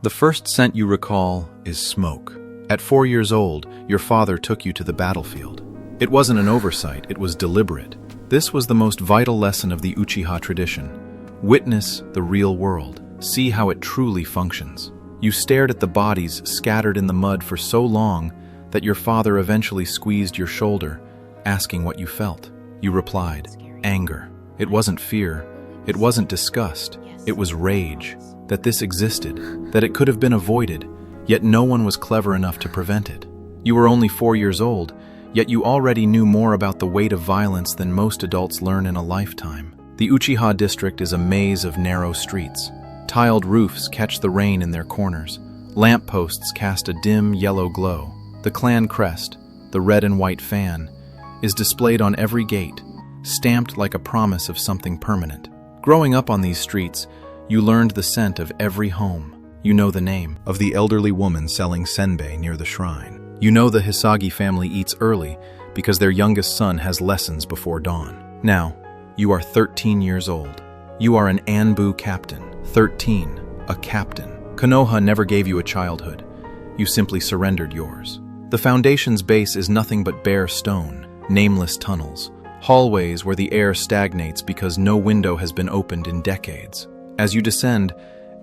The first scent you recall is smoke. At 4 years old, your father took you to the battlefield. It wasn't an oversight, it was deliberate. This was the most vital lesson of the Uchiha tradition. Witness the real world. See how it truly functions. You stared at the bodies scattered in the mud for so long that your father eventually squeezed your shoulder, asking what you felt. You replied, anger. It wasn't fear. It wasn't disgust. It was rage. That this existed, that it could have been avoided, yet no one was clever enough to prevent it. You were only 4 years old, yet you already knew more about the weight of violence than most adults learn in a lifetime. The Uchiha district is a maze of narrow streets. Tiled roofs catch the rain in their corners. Lampposts cast a dim yellow glow. The clan crest, the red and white fan, is displayed on every gate, stamped like a promise of something permanent. Growing up on these streets, you learned the scent of every home. You know the name of the elderly woman selling senbei near the shrine. You know the Hisagi family eats early because their youngest son has lessons before dawn. Now, you are 13 years old. You are an ANBU captain. 13, a captain. Konoha never gave you a childhood. You simply surrendered yours. The Foundation's base is nothing but bare stone, nameless tunnels, hallways where the air stagnates because no window has been opened in decades. As you descend,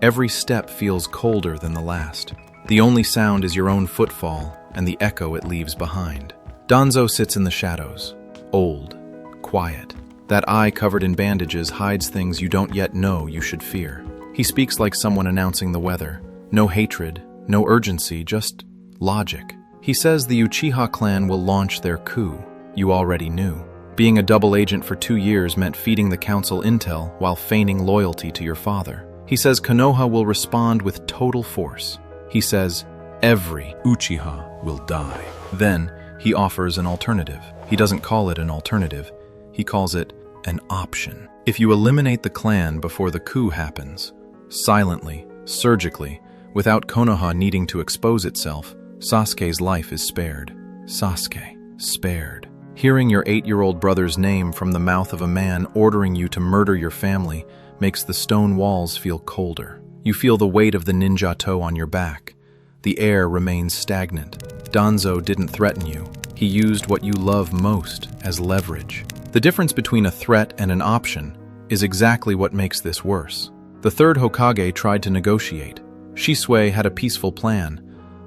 every step feels colder than the last. The only sound is your own footfall and the echo it leaves behind. Danzo sits in the shadows, old, quiet. That eye covered in bandages hides things you don't yet know you should fear. He speaks like someone announcing the weather. No hatred, no urgency, just logic. He says the Uchiha clan will launch their coup. You already knew. Being a double agent for 2 years meant feeding the council intel while feigning loyalty to your father. He says Konoha will respond with total force. He says every Uchiha will die. Then he offers an alternative. He doesn't call it an alternative. He calls it an option. If you eliminate the clan before the coup happens, silently, surgically, without Konoha needing to expose itself, Sasuke's life is spared. Sasuke, spared. Hearing your 8-year-old brother's name from the mouth of a man ordering you to murder your family makes the stone walls feel colder. You feel the weight of the ninja toe on your back. The air remains stagnant. Danzo didn't threaten you. He used what you love most as leverage. The difference between a threat and an option is exactly what makes this worse. The third Hokage tried to negotiate. Shisui had a peaceful plan,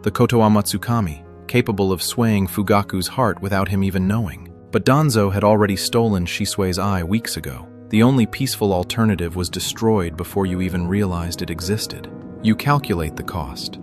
the Kotoa Matsukami, capable of swaying Fugaku's heart without him even knowing. But Danzo had already stolen Shisui's eye weeks ago. The only peaceful alternative was destroyed before you even realized it existed. You calculate the cost,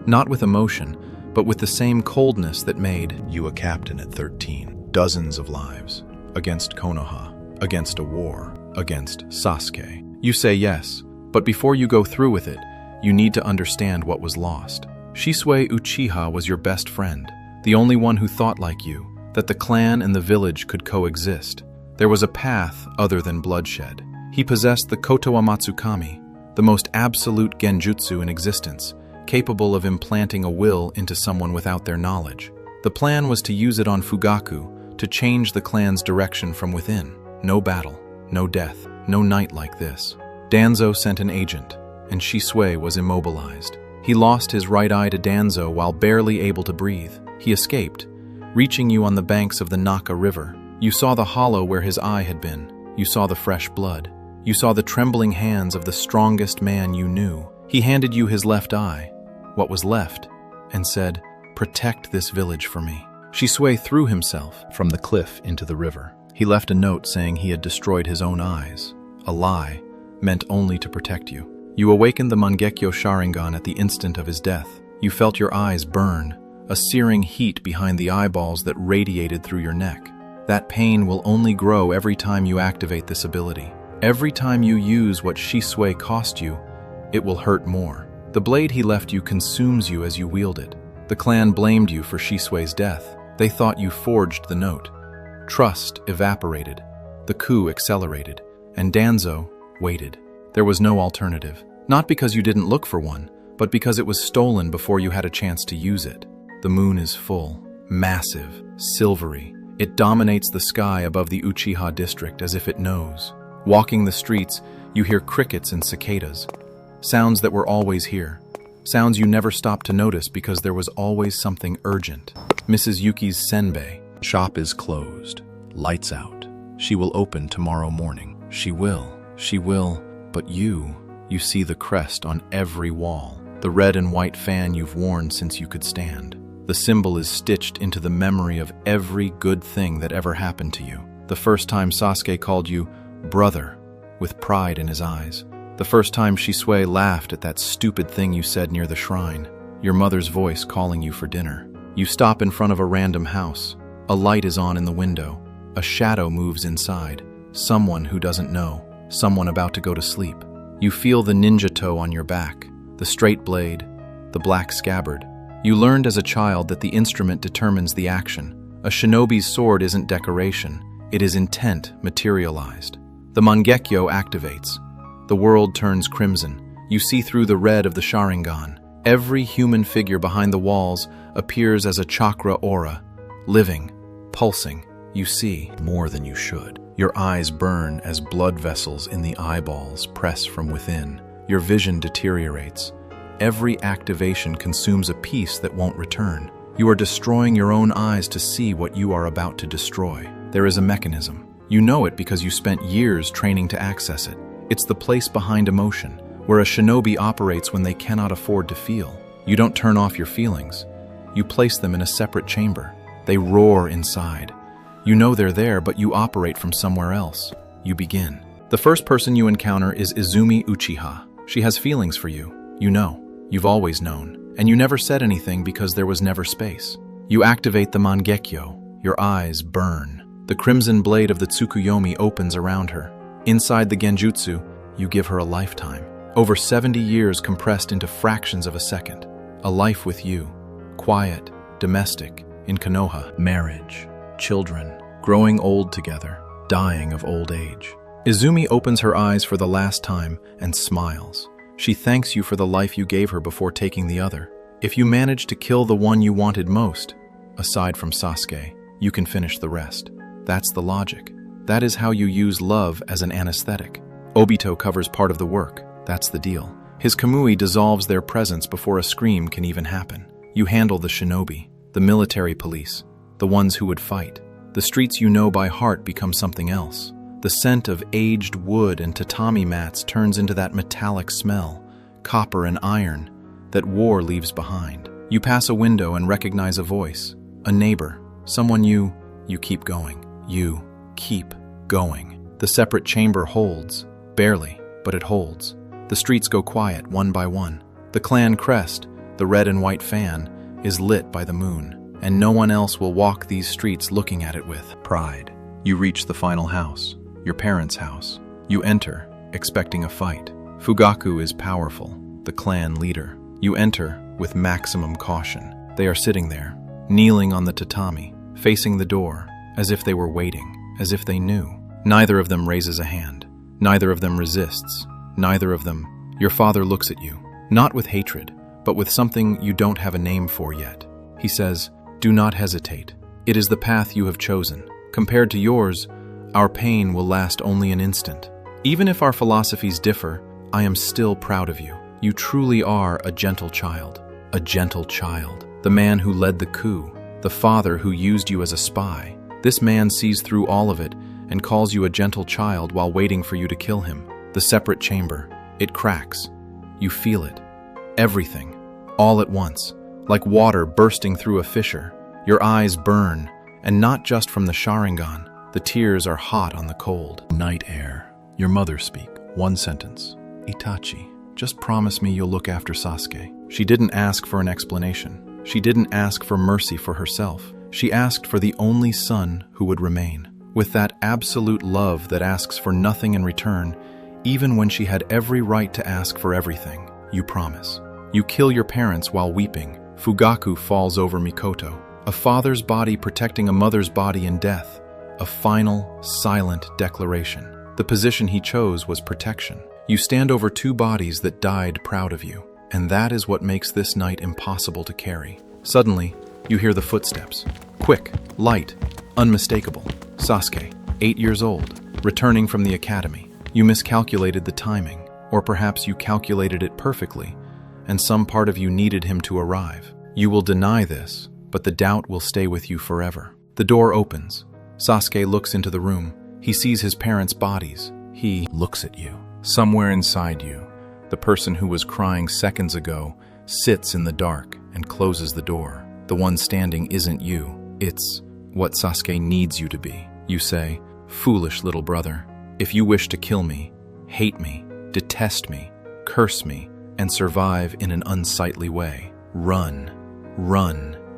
not with emotion, but with the same coldness that made you a captain at 13. Dozens of lives, against Konoha, against a war, against Sasuke. You say yes, but before you go through with it, you need to understand what was lost. Shisui Uchiha was your best friend, the only one who thought like you, that the clan and the village could coexist. There was a path other than bloodshed. He possessed the Kotoa Matsukami, the most absolute genjutsu in existence, capable of implanting a will into someone without their knowledge. The plan was to use it on Fugaku to change the clan's direction from within. No battle, no death, no night like this. Danzo sent an agent, and Shisui was immobilized. He lost his right eye to Danzo while barely able to breathe. He escaped, reaching you on the banks of the Naka River. You saw the hollow where his eye had been. You saw the fresh blood. You saw the trembling hands of the strongest man you knew. He handed you his left eye, what was left, and said, "Protect this village for me." Shisui threw himself from the cliff into the river. He left a note saying he had destroyed his own eyes, a lie meant only to protect you. You awakened the Mangekyo Sharingan at the instant of his death. You felt your eyes burn, a searing heat behind the eyeballs that radiated through your neck. That pain will only grow every time you activate this ability. Every time you use what Shisui cost you, it will hurt more. The blade he left you consumes you as you wield it. The clan blamed you for Shisui's death. They thought you forged the note. Trust evaporated. The coup accelerated. And Danzo waited. There was no alternative. Not because you didn't look for one, but because it was stolen before you had a chance to use it. The moon is full, massive, silvery. It dominates the sky above the Uchiha district as if it knows. Walking the streets, you hear crickets and cicadas, sounds that were always here. Sounds you never stopped to notice because there was always something urgent. Mrs. Yuki's senbei. Shop is closed. Lights out. She will open tomorrow morning. She will, but you see the crest on every wall. The red and white fan you've worn since you could stand. The symbol is stitched into the memory of every good thing that ever happened to you. The first time Sasuke called you brother with pride in his eyes. The first time Shisui laughed at that stupid thing you said near the shrine. Your mother's voice calling you for dinner. You stop in front of a random house. A light is on in the window. A shadow moves inside. Someone who doesn't know. Someone about to go to sleep. You feel the ninja toe on your back. The straight blade. The black scabbard. You learned as a child that the instrument determines the action. A shinobi's sword isn't decoration. It is intent materialized. The Mangekyo activates. The world turns crimson. You see through the red of the Sharingan. Every human figure behind the walls appears as a chakra aura. Living. Pulsing. You see more than you should. Your eyes burn as blood vessels in the eyeballs press from within. Your vision deteriorates. Every activation consumes a piece that won't return. You are destroying your own eyes to see what you are about to destroy. There is a mechanism. You know it because you spent years training to access it. It's the place behind emotion, where a shinobi operates when they cannot afford to feel. You don't turn off your feelings. You place them in a separate chamber. They roar inside. You know they're there, but you operate from somewhere else. You begin. The first person you encounter is Izumi Uchiha. She has feelings for you. You know. You've always known. And you never said anything because there was never space. You activate the Mangekyo. Your eyes burn. The crimson blade of the Tsukuyomi opens around her. Inside the Genjutsu, you give her a lifetime. Over 70 years compressed into fractions of a second. A life with you. Quiet, domestic, in Konoha. Marriage, children, growing old together, dying of old age. Izumi opens her eyes for the last time and smiles. She thanks you for the life you gave her before taking the other. If you manage to kill the one you wanted most, aside from Sasuke, you can finish the rest. That's the logic. That is how you use love as an anesthetic. Obito covers part of the work. That's the deal. His Kamui dissolves their presence before a scream can even happen. You handle the shinobi, the military police, the ones who would fight. The streets you know by heart become something else. The scent of aged wood and tatami mats turns into that metallic smell, copper and iron, that war leaves behind. You pass a window and recognize a voice, a neighbor, someone you keep going. You keep going. The separate chamber holds, barely, but it holds. The streets go quiet one by one. The clan crest, the red and white fan, is lit by the moon, and no one else will walk these streets looking at it with pride. You reach the final house, your parents' house. You enter, expecting a fight. Fugaku is powerful, the clan leader. You enter with maximum caution. They are sitting there, kneeling on the tatami, facing the door, as if they were waiting, as if they knew. Neither of them raises a hand. Neither of them resists. Neither of them. Your father looks at you, not with hatred, but with something you don't have a name for yet. He says, "Do not hesitate. It is the path you have chosen. Compared to yours, our pain will last only an instant. Even if our philosophies differ, I am still proud of you. You truly are a gentle child. A gentle child. The man who led the coup. The father who used you as a spy. This man sees through all of it and calls you a gentle child while waiting for you to kill him. The separate chamber. It cracks. You feel it. Everything. All at once. Like water bursting through a fissure. Your eyes burn, and not just from the Sharingan. The tears are hot on the cold. Night air. Your mother speak. One sentence. Itachi, just promise me you'll look after Sasuke. She didn't ask for an explanation. She didn't ask for mercy for herself. She asked for the only son who would remain. With that absolute love that asks for nothing in return, even when she had every right to ask for everything, you promise. You kill your parents while weeping. Fugaku falls over Mikoto. A father's body protecting a mother's body in death. A final, silent declaration. The position he chose was protection. You stand over two bodies that died proud of you, and that is what makes this night impossible to carry. Suddenly, you hear the footsteps. Quick, light, unmistakable. Sasuke, 8 years old, returning from the academy. You miscalculated the timing, or perhaps you calculated it perfectly, and some part of you needed him to arrive. You will deny this, but the doubt will stay with you forever. The door opens. Sasuke looks into the room. He sees his parents' bodies. He looks at you. Somewhere inside you, the person who was crying seconds ago sits in the dark and closes the door. The one standing isn't you. It's what Sasuke needs you to be. You say, "Foolish little brother, if you wish to kill me, hate me, detest me, curse me, and survive in an unsightly way, run,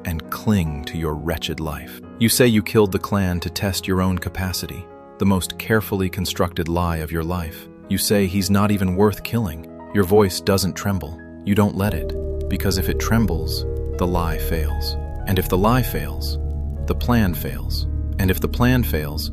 and cling to your wretched life." You say you killed the clan to test your own capacity, the most carefully constructed lie of your life. You say he's not even worth killing. Your voice doesn't tremble. You don't let it, because if it trembles, the lie fails. And if the lie fails, the plan fails. And if the plan fails,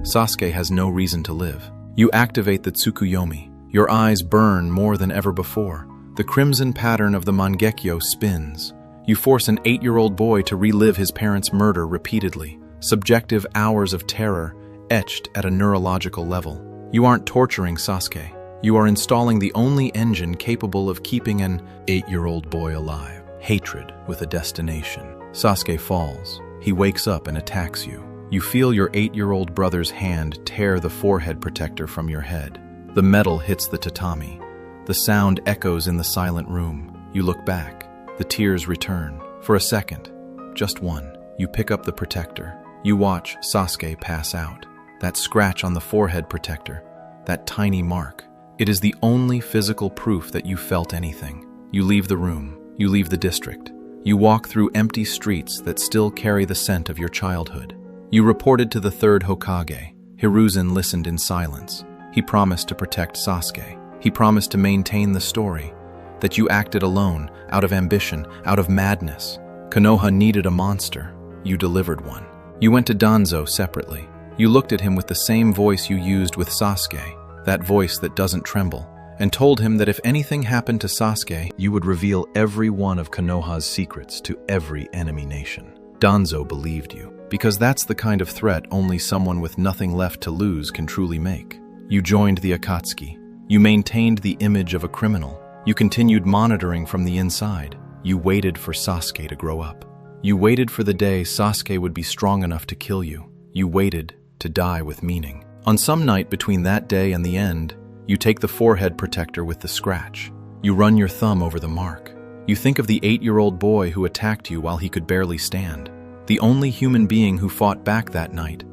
Sasuke has no reason to live. You activate the Tsukuyomi. Your eyes burn more than ever before. The crimson pattern of the Mangekyo spins. You force an 8-year-old boy to relive his parents' murder repeatedly. Subjective hours of terror etched at a neurological level. You aren't torturing Sasuke. You are installing the only engine capable of keeping an 8-year-old boy alive. Hatred with a destination. Sasuke falls. He wakes up and attacks you. You feel your 8-year-old brother's hand tear the forehead protector from your head. The metal hits the tatami. The sound echoes in the silent room. You look back. The tears return. For a second, just one, you pick up the protector. You watch Sasuke pass out. That scratch on the forehead protector, that tiny mark, it is the only physical proof that you felt anything. You leave the room. You leave the district. You walk through empty streets that still carry the scent of your childhood. You reported to the third Hokage. Hiruzen listened in silence. He promised to protect Sasuke. He promised to maintain the story. That you acted alone, out of ambition, out of madness. Konoha needed a monster. You delivered one. You went to Danzo separately. You looked at him with the same voice you used with Sasuke, that voice that doesn't tremble, and told him that if anything happened to Sasuke, you would reveal every one of Konoha's secrets to every enemy nation. Danzo believed you, because that's the kind of threat only someone with nothing left to lose can truly make. You joined the Akatsuki. You maintained the image of a criminal. You continued monitoring from the inside. You waited for Sasuke to grow up. You waited for the day Sasuke would be strong enough to kill you. You waited to die with meaning. On some night between that day and the end, you take the forehead protector with the scratch. You run your thumb over the mark. You think of the 8-year-old boy who attacked you while he could barely stand. The only human being who fought back that night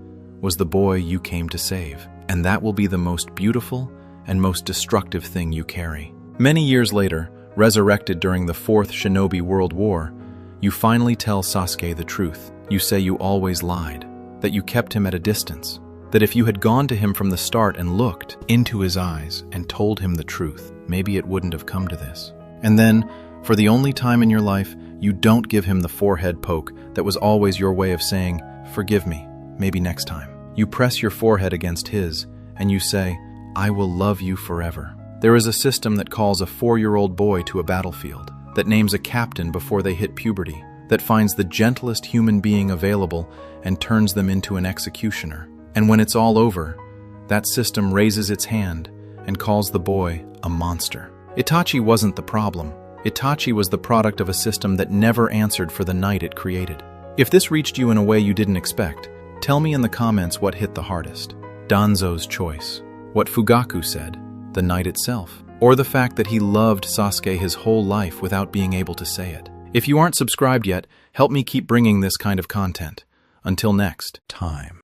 was the boy you came to save. And that will be the most beautiful and most destructive thing you carry. Many years later, resurrected during the 4th Shinobi World War, you finally tell Sasuke the truth. You say you always lied, that you kept him at a distance, that if you had gone to him from the start and looked into his eyes and told him the truth, maybe it wouldn't have come to this. And then, for the only time in your life, you don't give him the forehead poke that was always your way of saying, "Forgive me, maybe next time." You press your forehead against his, and you say, "I will love you forever." There is a system that calls a 4-year-old boy to a battlefield, that names a captain before they hit puberty, that finds the gentlest human being available and turns them into an executioner. And when it's all over, that system raises its hand and calls the boy a monster. Itachi wasn't the problem. Itachi was the product of a system that never answered for the night it created. If this reached you in a way you didn't expect, tell me in the comments what hit the hardest. Danzo's choice, what Fugaku said, the night itself, or the fact that he loved Sasuke his whole life without being able to say it. If you aren't subscribed yet, help me keep bringing this kind of content. Until next time.